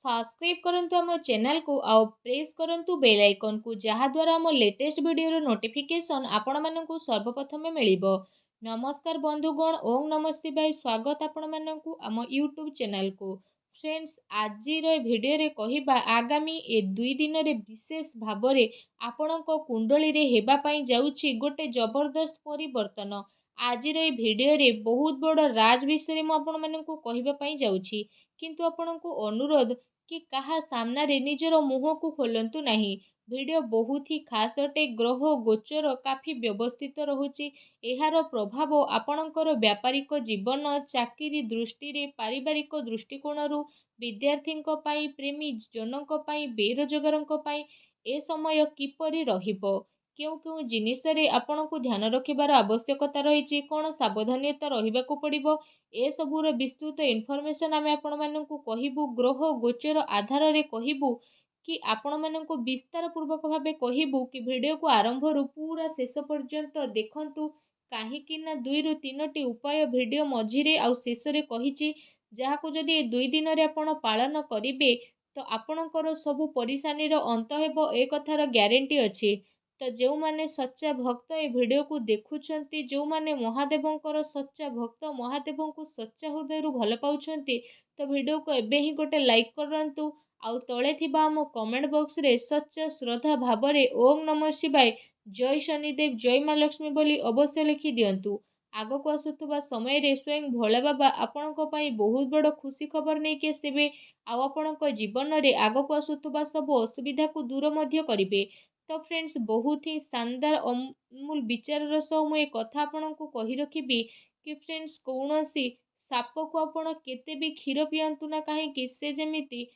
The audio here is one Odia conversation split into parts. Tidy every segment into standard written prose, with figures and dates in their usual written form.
सब्सक्राइब करंतु आम चैनल को आउ प्रेस करंतु बेल आइकन को जहा द्वारा आम लेटेस्ट वीडियो नोटिफिकेशन आपण मानकु सर्वप्रथम मिलिबो। नमस्कार बंधुगण, ओम नमः शिवाय। स्वागत आपण मानकु आम यूट्यूब चैनल को। फ्रेंड्स, आज भिडियो रे कहिबा आगामी ए 2 दिन रे विशेष भाबरे आपणको कुंडली रे हेबा पई जाउछि गोटे जबरदस्त परिवर्तन। आज भिडियो रे बहुत बड़ राज विषय मु आपण मानकु कहिबा पई जाउछि, किंतु आपणको अनुरोध कि कहा सामना रे निजर मुह को खोलंतु नहीं। वीडियो बहुत ही खास अटे। ग्रह गोचर काफी व्यवस्थित रहुछि। एहार प्रभाव आपणकर व्यापारिक जीवन, चाकरी दृष्टि रे, पारिवारिक दृष्टिकोण रु, विद्यार्थी पाई, प्रेमी जनक पाई, बेरोजगारक पाई ए समय किपरि रहिबो, क्यों क्यों जिनिस रे आपनको ध्यान रखिबार आवश्यकता रही, कौन सावधानता रहिबाकु पड़िबो, ए सबूर विस्तृत इनफॉरमेशन आमे आपण माननकु कहिबु। ग्रह गोचर आधार रे कहिबु कि आपण माननकु विस्तार पूर्वक भाबे कहिबु कि वीडियो को आरंभ रु पूरा शेष पर्यंत देखंतु। काहेकि ना 2 रु 3 टी उपाय वीडियो मझिरे आउ शेष रे कहिछि, जाहाकु जदि 2 दिन रे आपण पालन करिवे तो आपणकर सबु परेशानी रो अंत हेबो, ए कथार ग्यारंटी अछि। तो जो माने सच्चा भक्त ए वीडियो को देखुछंती, जो माने महादेवंकर सच्चा भक्त, महादेव को सच्चा हृदय रु भल पाउछंती, तो वीडियो को एबे ही गोटे लाइक करंतु। आउ तळे थिबा आम कमेंट बॉक्स रे सच्चा श्रद्धा भाबरे ओम नमः शिवाय, जय शनिदेव, जय माँ लक्ष्मी बोली अवश्य लिखि दियंतु। आगक आसुथुबा समय रे स्वयं भोला बाबा आपणको पई बहुत बड़ खुशी खबर नै के आसीबे। आउ आपणको जीवन रे आगक आसुथुबा सब असुविधा को दूर मध्य करिवे। तो फ्रेंड्स, बहुत ही शानदार अमूल विचार सह मु ए कथा आपणको कहि रखिबी कि फ्रेंड्स, कौनसी साप को आपण केते भी क्षीर पियंतु ना कहीं से जेमिति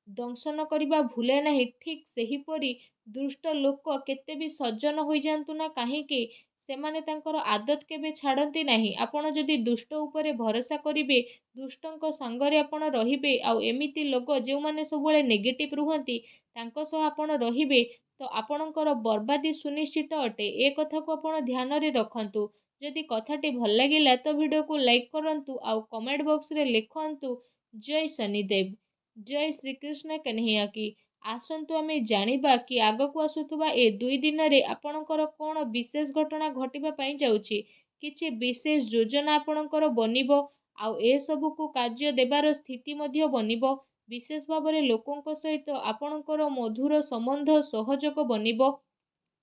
दंशन करने भूले नहीं, ठीक सही परी दुष्ट लोक केते भी सज्जन हो जातु ना कहीं सेमाने तांकर आदत केबे छाड़ती नहीं। आपण जदि दुष्ट उपरे भरोसा करिवे, दुष्टंक संगरे आपण रहिबे, आउ एमिति लोक जो माने सबले नेगेटिव रुहंती तांको सह आपण रहिबे, तो आपणकर बर्बादी सुनिश्चित अटे। ए कथा को आपण ध्यान रे रखंतु। जदि कथाटी भल लगिला तो वीडियो को लाइक करंतु, आउ कमेंट बॉक्स रे लिखंतु जय शनिदेव, जय श्री कृष्ण कन्हैया की। आसंतु आमे जानिबा कि आगकु आसुथुबा ए 2 दिन रे आपणकर कोन विशेष घटना घटिबा पई जाउछि। किछि विशेष योजना आपणकर बनिबो, आउ ए सबु को कार्य देबार स्थिति मध्य बनिबो। विशेष भाबरे लोकंक सहित आपणकर मधुर संबंध सहयोग बनिबो।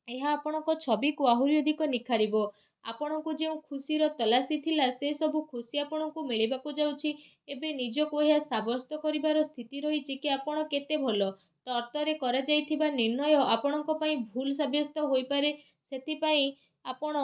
ଏହା ଆପଣଙ୍କ ଛବିକୁ ଆହୁରି ଅଧିକ ନିଖାରିବ। ଆପଣଙ୍କୁ ଯେଉଁ ଖୁସିର ତଲାସି ଥିଲା ସେ ସବୁ ଖୁସି ଆପଣଙ୍କୁ ମିଳିବାକୁ ଯାଉଛି। ଏବେ ନିଜକୁ ଏହା ସାବ୍ୟସ୍ତ କରିବାର ସ୍ଥିତି ରହିଛି କି ଆପଣ କେତେ ଭଲ। ତ ଅର୍ଥରେ କରାଯାଇଥିବା ନିର୍ଣ୍ଣୟ ଆପଣଙ୍କ ପାଇଁ ଭୁଲ ସାବ୍ୟସ୍ତ ହୋଇପାରେ। ସେଥିପାଇଁ ଆପଣ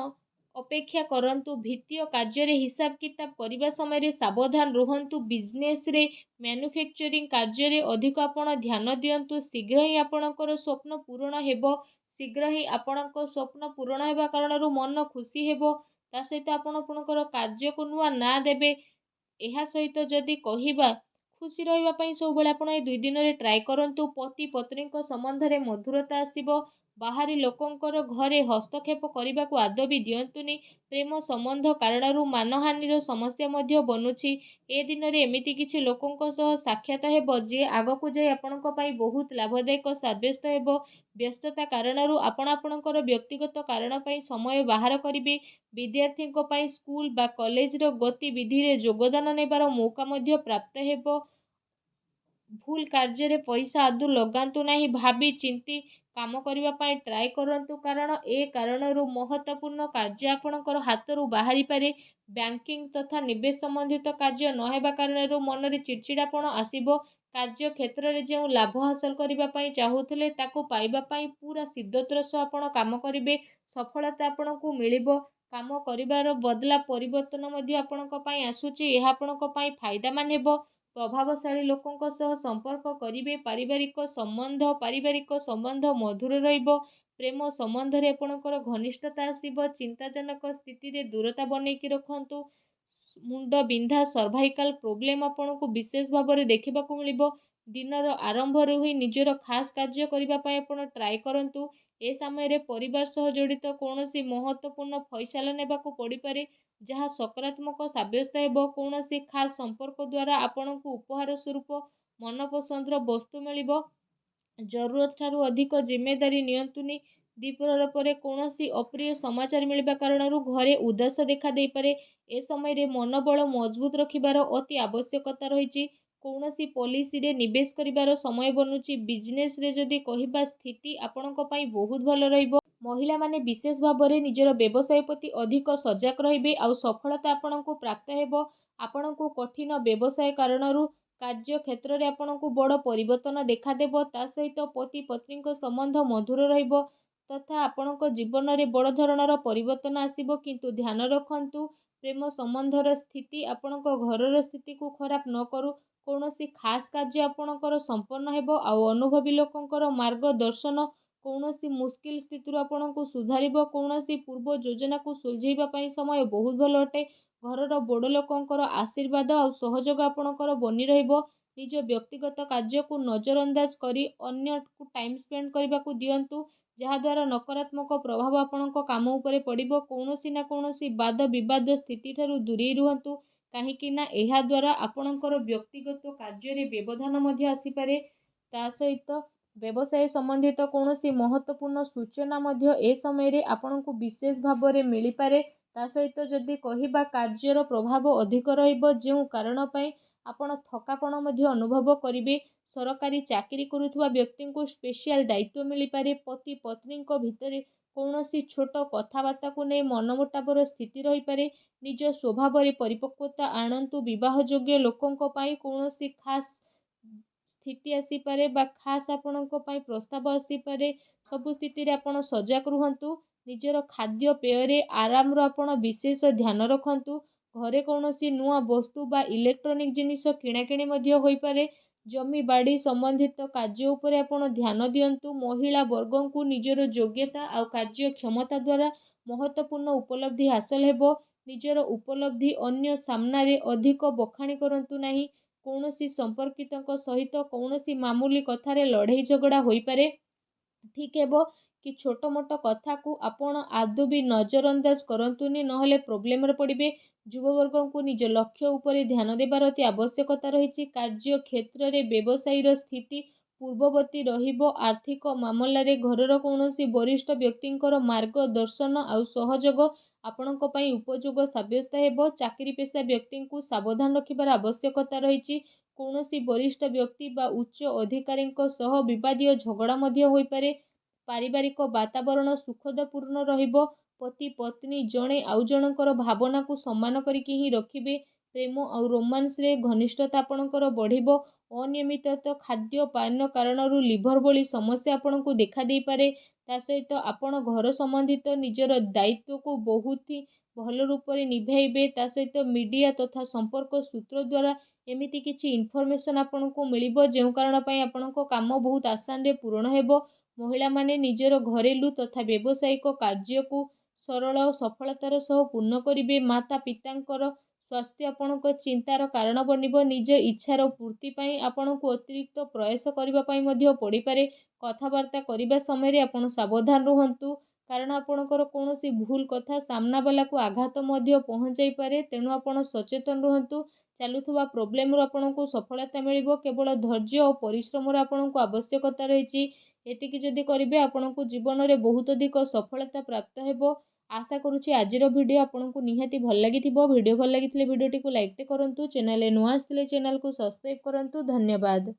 ଅପେକ୍ଷା କରନ୍ତୁ। ଭିତ୍ତୀୟ କାର୍ଯ୍ୟରେ ହିସାବ କିତାବ କରିବା ସମୟରେ ସାବଧାନ ରୁହନ୍ତୁ। ବିଜନେସରେ, ମ୍ୟାନୁଫ୍ୟାକ୍ଚରିଂ କାର୍ଯ୍ୟରେ ଅଧିକ ଆପଣ ଧ୍ୟାନ ଦିଅନ୍ତୁ। ଶୀଘ୍ର ହିଁ ଆପଣଙ୍କର ସ୍ୱପ୍ନ ପୂରଣ ହେବ। शीघ्र ही आपणको स्वप्न पूरण होगा कारण मन खुशी हेबो। ता सहित आपण आपणकर कार्य को नुआ ना देबे। एहा सहित जदि कहिबा खुशी रहिबा पई सब बेले आपण ए 2 दिन रे ट्राई करंतु। पति पत्नी को संबंध रे मधुरता आसीबो। बाहरी लोकंकर घरे हस्तक्षेप करने को आदौ भी दियंतुनी। प्रेम संबंध कारण मानहानि समस्या मध्य बनुछि। ए दिन रे एमिति किछि लोकंक सह साक्षात हेबो जे आगकु जाय आपणको पई बहुत लाभदायक साब्यस्त हेबो। व्यस्तता कारण आपण आपणकर व्यक्तिगत कारण पई समय बाहर करिवे। विद्यार्थी पई स्कूल बा कॉलेज रो गतिविधि रे योगदान नेबार मौका मध्य प्राप्त हेबो। भूल कार्य रे पैसा आदु लगांतु नहीं। भाभी चिंती काम करबा पई ट्राई करंतु, कारण ए कारणरू महत्वपूर्ण कार्य आपणकर हाथरू बाहरी पारे। बैंकिंग तथा निवेश संबंधित कार्य न हेबा कारणरू मन रे चिड़चिड़ापण आसीबो। कार्य क्षेत्र रे जो लाभ हासिल करबा पई चाहूथिले ताको पाइबा पई पूरा सिद्धतर सह आपण काम करिवे। सफलता आपणको मिलिबो। काम करिवार बदला परिवर्तन मध्य आपणको पई आसुची। एहा आपणको पई फायदा मान हेबो। प्रभावशाली लोकंक सह संपर्क करिवे। पारिवारिक संबंध मधुर रहिबो। प्रेम संबंध रे आपणकर घनिष्ठता आसीबो। चिंताजनक स्थिति रे दूरता बनेकी रखंतु। मुंड बिंधा सर्वाइकल प्रोब्लेम आपणको विशेष भाव में देखा मिलिबो। दिनर आरंभ ही निजर खास कार्य करने आपण ट्राई करंतु। ए समय रे परिवार सह जड़ित कौनसी महत्वपूर्ण फैसला नेबाकू पड़ी पारे, जहाँ सकारात्मक साब्यस्त हेबो। कौनसी खास संपर्क द्वारा आपणको उपहार स्वरूप ମନପସନ୍ଦର ବସ୍ତୁ ମିଳିବ। ଜରୁରତ ଠାରୁ ଅଧିକ ଜିମ୍ମେଦାରୀ ନିଅନ୍ତୁନି। ଦ୍ୱିପ୍ରହର ପରେ କୌଣସି ଅପ୍ରିୟ ସମାଚାର ମିଳିବା କାରଣରୁ ଘରେ ଉଦାସ ଦେଖା ଦେଇପାରେ। ଏ ସମୟରେ ମନୋବଳ ମଜବୁତ ରଖିବାର ଅତି ଆବଶ୍ୟକତା ରହିଛି। କୌଣସି ପଲିସିରେ ନିବେଶ କରିବାର ସମୟ ବନୁଛି। ବିଜନେସରେ ଯଦି କହିବା ସ୍ଥିତି ଆପଣଙ୍କ ପାଇଁ ବହୁତ ଭଲ ରହିବ। ମହିଳାମାନେ ବିଶେଷ ଭାବରେ ନିଜର ବ୍ୟବସାୟ ପ୍ରତି ଅଧିକ ସଜାଗ ରହିବେ ଆଉ ସଫଳତା ଆପଣଙ୍କୁ ପ୍ରାପ୍ତ ହେବ। ଆପଣଙ୍କୁ କଠିନ ବ୍ୟବସାୟ କାରଣରୁ କାର୍ଯ୍ୟ କ୍ଷେତ୍ରରେ ଆପଣଙ୍କୁ ବଡ଼ ପରିବର୍ତ୍ତନ ଦେଖାଦେବ। ତା ସହିତ ପତି ପତ୍ନୀଙ୍କ ସମ୍ବନ୍ଧ ମଧୁର ରହିବ ତଥା ଆପଣଙ୍କ ଜୀବନରେ ବଡ଼ ଧରଣର ପରିବର୍ତ୍ତନ ଆସିବ। କିନ୍ତୁ ଧ୍ୟାନ ରଖନ୍ତୁ ପ୍ରେମ ସମ୍ବନ୍ଧର ସ୍ଥିତି ଆପଣଙ୍କ ଘରର ସ୍ଥିତିକୁ ଖରାପ ନ କରୁ। କୌଣସି ଖାସ୍ କାର୍ଯ୍ୟ ଆପଣଙ୍କର ସମ୍ପନ୍ନ ହେବ ଆଉ ଅନୁଭବୀ ଲୋକଙ୍କର ମାର୍ଗଦର୍ଶନ କୌଣସି ମୁସ୍କିଲ ସ୍ଥିତିରୁ ଆପଣଙ୍କୁ ସୁଧାରିବ। କୌଣସି ପୂର୍ବ ଯୋଜନାକୁ ସୁଲଝେଇବା ପାଇଁ ସମୟ ବହୁତ ଭଲ ଅଟେ। ଘରର ବଡ଼ ଲୋକଙ୍କର ଆଶୀର୍ବାଦ ଆଉ ସହଯୋଗ ଆପଣଙ୍କର ବନି ରହିବ। ନିଜ ବ୍ୟକ୍ତିଗତ କାର୍ଯ୍ୟକୁ ନଜରଅନ୍ଦାଜ କରି ଅନ୍ୟକୁ ଟାଇମ୍ ସ୍ପେଣ୍ଡ କରିବାକୁ ଦିଅନ୍ତୁ, ଯାହାଦ୍ୱାରା ନକାରାତ୍ମକ ପ୍ରଭାବ ଆପଣଙ୍କ କାମ ଉପରେ ପଡ଼ିବ। କୌଣସି ନା କୌଣସି ବାଦ ବିବାଦ ସ୍ଥିତିଠାରୁ ଦୂରେଇ ରୁହନ୍ତୁ, କାହିଁକି ନା ଏହା ଦ୍ୱାରା ଆପଣଙ୍କର ବ୍ୟକ୍ତିଗତ କାର୍ଯ୍ୟରେ ବ୍ୟବଧାନ ମଧ୍ୟ ଆସିପାରେ। ତା ସହିତ ବ୍ୟବସାୟ ସମ୍ବନ୍ଧିତ କୌଣସି ମହତ୍ତ୍ୱପୂର୍ଣ୍ଣ ସୂଚନା ମଧ୍ୟ ଏ ସମୟରେ ଆପଣଙ୍କୁ ବିଶେଷ ଭାବରେ ମିଳିପାରେ। ତା ସହିତ ଯଦି କହିବା କାର୍ଯ୍ୟର ପ୍ରଭାବ ଅଧିକ ରହିବ, ଯେଉଁ କାରଣ ପାଇଁ ଆପଣ ଥକାପଣ ମଧ୍ୟ ଅନୁଭବ କରିବେ। ସରକାରୀ ଚାକିରି କରୁଥିବା ବ୍ୟକ୍ତିଙ୍କୁ ସ୍ପେଶିଆଲ ଦାୟିତ୍ୱ ମିଳିପାରେ। ପତି ପତ୍ନୀଙ୍କ ଭିତରେ କୌଣସି ଛୋଟ କଥାବାର୍ତ୍ତାକୁ ନେଇ ମନମୁଟାବର ସ୍ଥିତି ରହିପାରେ। ନିଜ ସ୍ୱଭାବରେ ପରିପକ୍ୱତା ଆଣନ୍ତୁ। ବିବାହଯୋଗ୍ୟ ଲୋକଙ୍କ ପାଇଁ କୌଣସି ଖାସ୍ ସ୍ଥିତି ଆସିପାରେ ବା ଖାସ୍ ଆପଣଙ୍କ ପାଇଁ ପ୍ରସ୍ତାବ ଆସିପାରେ। ସବୁ ସ୍ଥିତିରେ ଆପଣ ସଜାଗ ରୁହନ୍ତୁ। ନିଜର ଖାଦ୍ୟ ପେୟରେ ଆରାମର ଆପଣ ବିଶେଷ ଧ୍ୟାନ ରଖନ୍ତୁ। ଘରେ କୌଣସି ନୂଆ ବସ୍ତୁ ବା ଇଲେକ୍ଟ୍ରୋନିକ୍ ଜିନିଷ କିଣାକିଣି ମଧ୍ୟ ହୋଇପାରେ। ଜମି ବାଡ଼ି ସମ୍ବନ୍ଧିତ କାର୍ଯ୍ୟ ଉପରେ ଆପଣ ଧ୍ୟାନ ଦିଅନ୍ତୁ। ମହିଳା ବର୍ଗଙ୍କୁ ନିଜର ଯୋଗ୍ୟତା ଆଉ କାର୍ଯ୍ୟକ୍ଷମତା ଦ୍ୱାରା ମହତ୍ତ୍ୱପୂର୍ଣ୍ଣ ଉପଲବ୍ଧି ହାସଲ ହେବ। ନିଜର ଉପଲବ୍ଧି ଅନ୍ୟ ସାମ୍ନାରେ ଅଧିକ ବଖାଣି କରନ୍ତୁ ନାହିଁ। କୌଣସି ସମ୍ପର୍କିତଙ୍କ ସହିତ କୌଣସି ମାମୁଲି କଥାରେ ଲଢ଼େଇ ଝଗଡ଼ା ହୋଇପାରେ। ଠିକ୍ ହେବ କି ଛୋଟ ମୋଟ କଥାକୁ ଆପଣ ଆଦୌ ବି ନଜରଅନ୍ଦାଜ କରନ୍ତୁନି, ନହେଲେ ପ୍ରୋବ୍ଲେମରେ ପଡ଼ିବେ। ଯୁବବର୍ଗଙ୍କୁ ନିଜ ଲକ୍ଷ୍ୟ ଉପରେ ଧ୍ୟାନ ଦେବାର ଅତି ଆବଶ୍ୟକତା ରହିଛି। କାର୍ଯ୍ୟକ୍ଷେତ୍ରରେ ବ୍ୟବସାୟୀର ସ୍ଥିତି ପୂର୍ବବତୀ ରହିବ। ଆର୍ଥିକ ମାମଲାରେ ଘରର କୌଣସି ବରିଷ୍ଠ ବ୍ୟକ୍ତିଙ୍କର ମାର୍ଗଦର୍ଶନ ଆଉ ସହଯୋଗ ଆପଣଙ୍କ ପାଇଁ ଉପଯୋଗ ସାବ୍ୟସ୍ତ ହେବ। ଚାକିରି ପେଶା ବ୍ୟକ୍ତିଙ୍କୁ ସାବଧାନ ରଖିବାର ଆବଶ୍ୟକତା ରହିଛି। କୌଣସି ବରିଷ୍ଠ ବ୍ୟକ୍ତି ବା ଉଚ୍ଚ ଅଧିକାରୀଙ୍କ ସହ ବିବାଦୀୟ ଝଗଡ଼ା ମଧ୍ୟ ହୋଇପାରେ। ପାରିବାରିକ ବାତାବରଣ ସୁଖଦପୂର୍ଣ୍ଣ ରହିବ। ପତି ପତ୍ନୀ ଜଣେ ଆଉ ଜଣଙ୍କର ଭାବନାକୁ ସମ୍ମାନ କରିକି ହିଁ ରଖିବେ। ପ୍ରେମ ଆଉ ରୋମାନ୍ସରେ ଘନିଷ୍ଠତା ଆପଣଙ୍କର ବଢ଼ିବ। ଅନିୟମିତ ଖାଦ୍ୟ ପାନୀୟ କାରଣରୁ ଲିଭର ଭଳି ସମସ୍ୟା ଆପଣଙ୍କୁ ଦେଖାଦେଇପାରେ। ତା ସହିତ ଆପଣ ଘର ସମ୍ବନ୍ଧିତ ନିଜର ଦାୟିତ୍ୱକୁ ବହୁତ ହି ଭଲ ରୂପରେ ନିଭାଇବେ। ତା ସହିତ ମିଡ଼ିଆ ତଥା ସମ୍ପର୍କ ସୂତ୍ର ଦ୍ୱାରା ଏମିତି କିଛି ଇନଫର୍ମେସନ୍ ଆପଣଙ୍କୁ ମିଳିବ, ଯେଉଁ କାରଣ ପାଇଁ ଆପଣଙ୍କ କାମ ବହୁତ ଆସାନରେ ପୂରଣ ହେବ। ମହିଳାମାନେ ନିଜର ଘରେଲୁ ତଥା ବ୍ୟବସାୟିକ କାର୍ଯ୍ୟକୁ ସରଳ ଓ ସଫଳତାର ସହ ପୂର୍ଣ୍ଣ କରିବେ। ମାତା ପିତାଙ୍କର ସ୍ୱାସ୍ଥ୍ୟ ଆପଣଙ୍କ ଚିନ୍ତାର କାରଣ ବନିବ। ନିଜ ଇଚ୍ଛାର ପୂର୍ତ୍ତି ପାଇଁ ଆପଣଙ୍କୁ ଅତିରିକ୍ତ ପ୍ରୟାସ କରିବା ପାଇଁ ମଧ୍ୟ ପଡ଼ିପାରେ। କଥାବାର୍ତ୍ତା କରିବା ସମୟରେ ଆପଣ ସାବଧାନ ରୁହନ୍ତୁ, କାରଣ ଆପଣଙ୍କର କୌଣସି ଭୁଲ କଥା ସାମ୍ନାବାଲାକୁ ଆଘାତ ମଧ୍ୟ ପହଞ୍ଚାଇପାରେ। ତେଣୁ ଆପଣ ସଚେତନ ରୁହନ୍ତୁ। ଚାଲୁଥିବା ପ୍ରୋବ୍ଲେମରୁ ଆପଣଙ୍କୁ ସଫଳତା ମିଳିବ। କେବଳ ଧୈର୍ଯ୍ୟ ଓ ପରିଶ୍ରମର ଆପଣଙ୍କୁ ଆବଶ୍ୟକତା ରହିଛି। ଏତିକି ଯଦି କରିବେ ଆପଣଙ୍କୁ ଜୀବନରେ ବହୁତ ଅଧିକ ସଫଳତା ପ୍ରାପ୍ତ ହେବ। ଆଶା କରୁଛି ଆଜିର ଭିଡ଼ିଓ ଆପଣଙ୍କୁ ନିହାତି ଭଲ ଲାଗିଥିବ। ଭିଡ଼ିଓ ଭଲ ଲାଗିଥିଲେ ଭିଡ଼ିଓଟିକୁ ଲାଇକ୍ଟେ କରନ୍ତୁ। ଚ୍ୟାନେଲରେ ନୂଆ ଆସିଥିଲେ ଚ୍ୟାନେଲକୁ ସବସ୍କ୍ରାଇବ୍ କରନ୍ତୁ। ଧନ୍ୟବାଦ।